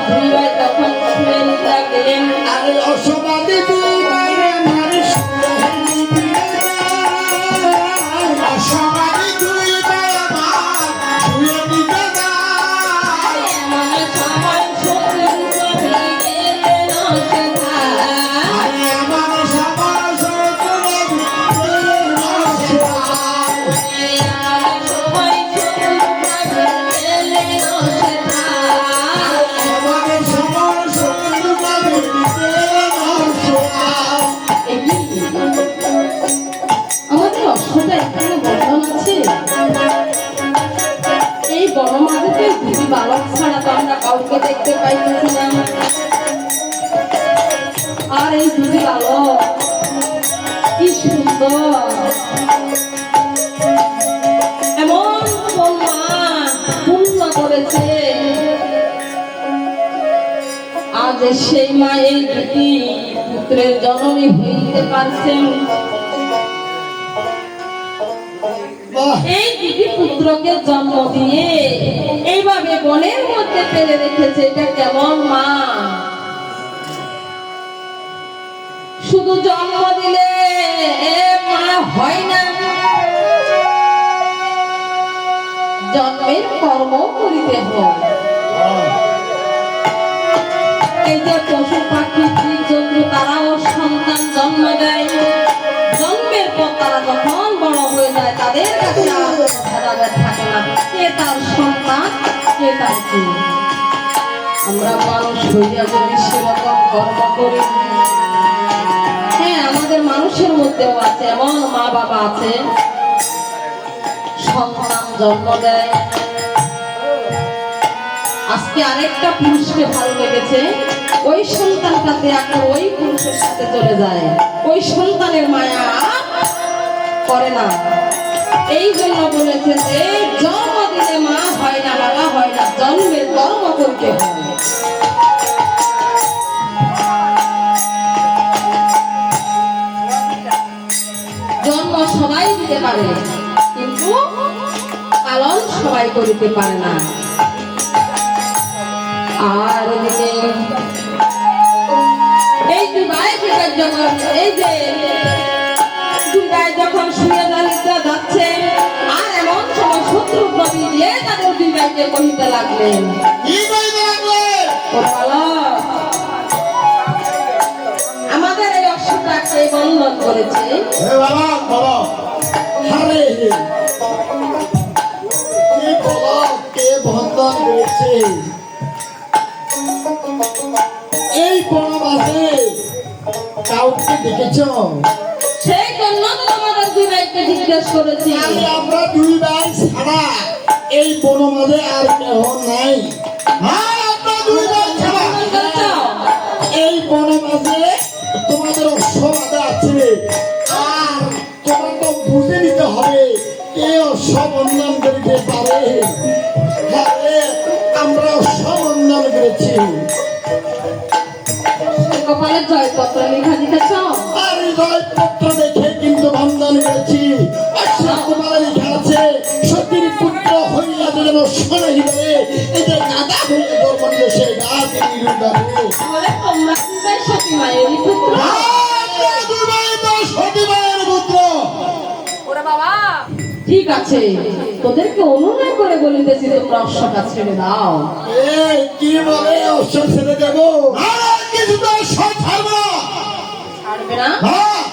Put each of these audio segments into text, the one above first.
দুই ভাই তখন শুয়ে থাকলেন। আরে অসমাদি দুই ভাই আমার শুয়ে নিবে অসমাদি দুই ভাই আমার শুয়ে নিবে এমন সময় শত্রুর কবিরে নষ্ট আরে আমার সবার শত্রু নষ্ট এমন সময় শত্রুর কবিরে নষ্ট আমার সবার শত্রু নষ্ট আমাদের অশ্বটা এখানে বন্ধন আছে। এই বড় মাঝে দুটি বালক ছাড়া তো আমরা কাউকে দেখতে পাইতেছি না। আর এই দুটি বালক কি সুন্দর, এমন কন্যা পূর্ণ করেছে। আজ সেই মা এই দুটি পুত্রের জননী হইতে পারছেন। এই দুটি পুত্রকে জন্ম দিয়ে এইভাবে বনের মধ্যে ফেলে রেখেছে, এটা কেমন মা? শুধু জন্ম দিলে মা হয় না, জন্মের কর্ম করিতে হয়। এই যে পশু পাখি জীবজন্তু তারাও সন্তান জন্ম দেয়, জন্মের পর তারা যখন বড় হয়ে যায় তাদের কাছে আর ভেদাভেদ থাকে না, কে তার সন্তান কে তার কি। আমরা মানুষ হইয়া যদি সেরকম কর্ম করি, হ্যাঁ আমাদের মানুষের মধ্যেও আছে এমন মা বাবা আছে সন্তান জন্ম দেয়। আজকে আরেকটা পুরুষকে ভালো লেগেছে, ওই সন্তানটাতে একটা ওই পুরুষের সাথে চলে যায়, ওই সন্তানের মায়া করে না। এই জন্য বলেছেন যে জন্ম দিলে মা হয় না, বাবা হয় না, জন্মের কর্ম করতে হয়। জন্ম সবাই দিতে পারে কিন্তু পালন সবাই করিতে পারে না। আর এদিকে এই দুই ভাই যখন এই যে দুই ভাই যখন শুয়ে দাঁড়িয়ে যাচ্ছে, আর এমন সময় শত্রু প্রতি দিয়ে তাদের দুই ভাইকে কহিতে লাগলেন, আমাদের এই অশ্বটাকে বন্ধন করেছে। বন্ধন করেছে এই বনবাসে কাউকে দেখেছ? সেই জন্য তো আমাদের দুই ভাইকে জিজ্ঞেস করেছি। আমরা দুই ভাই ছাড়া এই বনমাঝে আর কেহ নাই। আমরা দুই ভাই ছাড়া এই বনমাঝে তোমাদের অশ্ববাদে আছে। আর তোমাকে বুঝে নিতে হবে কে অশ্ববন্ধন করিতে পারে। আমরা অশ্ববন্ধন করেছি। কপালে জয়পত্র লেখা দিতেছ? আর এই জয়পত্র দেখে কিন্তু বন্ধন করেছি। তোমার লেখা আছে সতীর পুত্র হইয়া যেন শোনা হিবে এই যে গাদা হইয়া গর্বন্দ সে গাছ তোমরা সতী মায়েরই পুত্র। সতী মায়ের পুত্র। ওরে বাবা ঠিক আছে, তোদেরকে অনুনয় করে বলিতেছি তোমরা অশ্বটা ছেড়ে দাও। কি বলে অশ্ব ছেড়ে দেবো? কিছু তো অশ্ব ছাড়বো না। ছাড়বে না?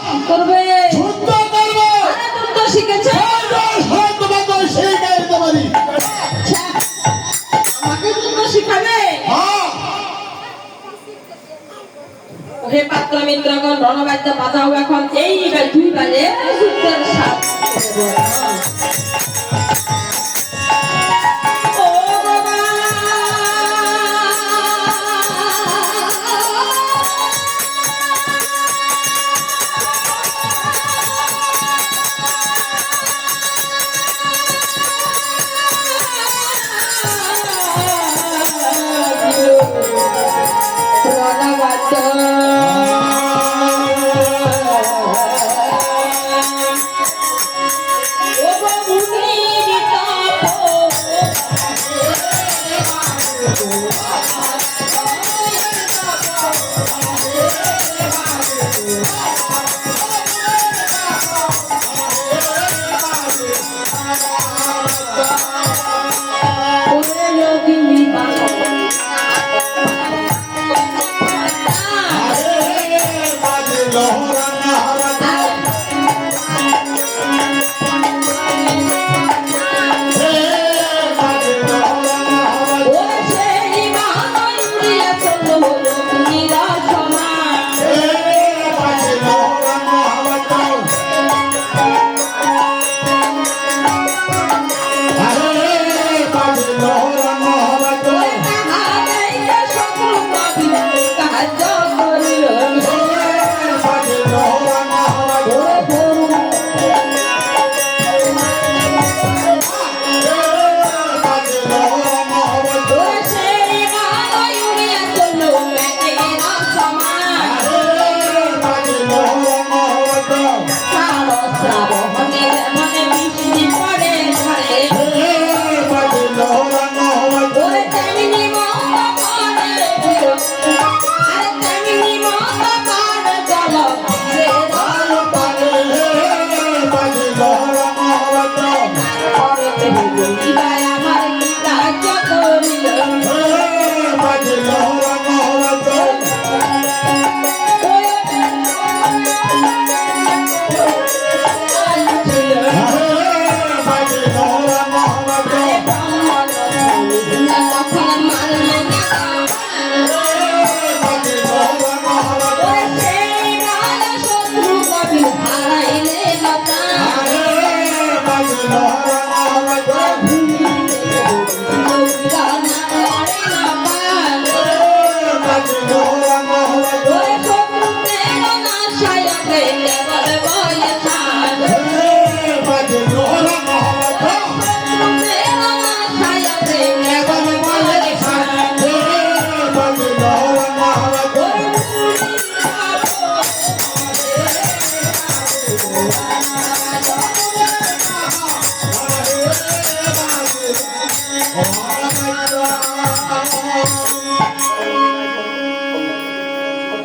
কি করবে? যুদ্ধ করবো। যুদ্ধ শিখেছে? আমাকে যুদ্ধ শিখাবে? হে পাত্র মিত্রগণ, রণবাদ্য বাজাও এখন। এই দুই বাজে যুদ্ধের সাথ।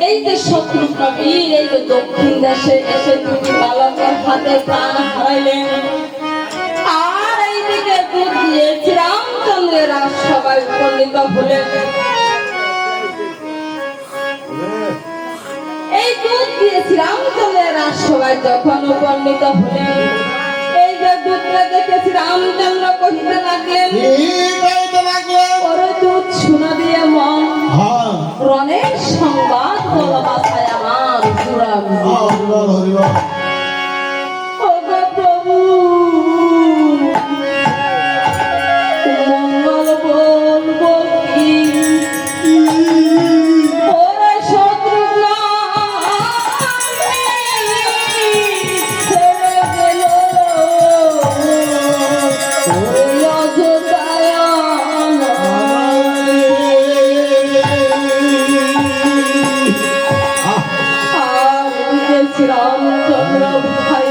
এই যে শত্রু নবীর এই যে দক্ষিণ দেশে এসে দুটি বালকের হাতে প্রাণ হারাইলেন, আর এইদিকে দুধ দিয়ে শ্রীরামচন্দ্রের সবাই উপনীত হলেন। এই দুধ দিয়ে শ্রীরামচন্দ্রের সবাই যখন উপনীত হলেন, এই যে দুধটা দেখে শ্রীরামচন্দ্র কহিতে লাগলেন, ওরে দুধ শুনা দিয়ে মন রণের সংবাদ বল মাথায় আমার জুড়াবি। ওগো প্রভু মঙ্গল বলবো কি, ওরে শত্রুঘ্ন ছেড়ে গেল, ওরে অযোধ্যায় শ্রীরামচন্দ্র ভাই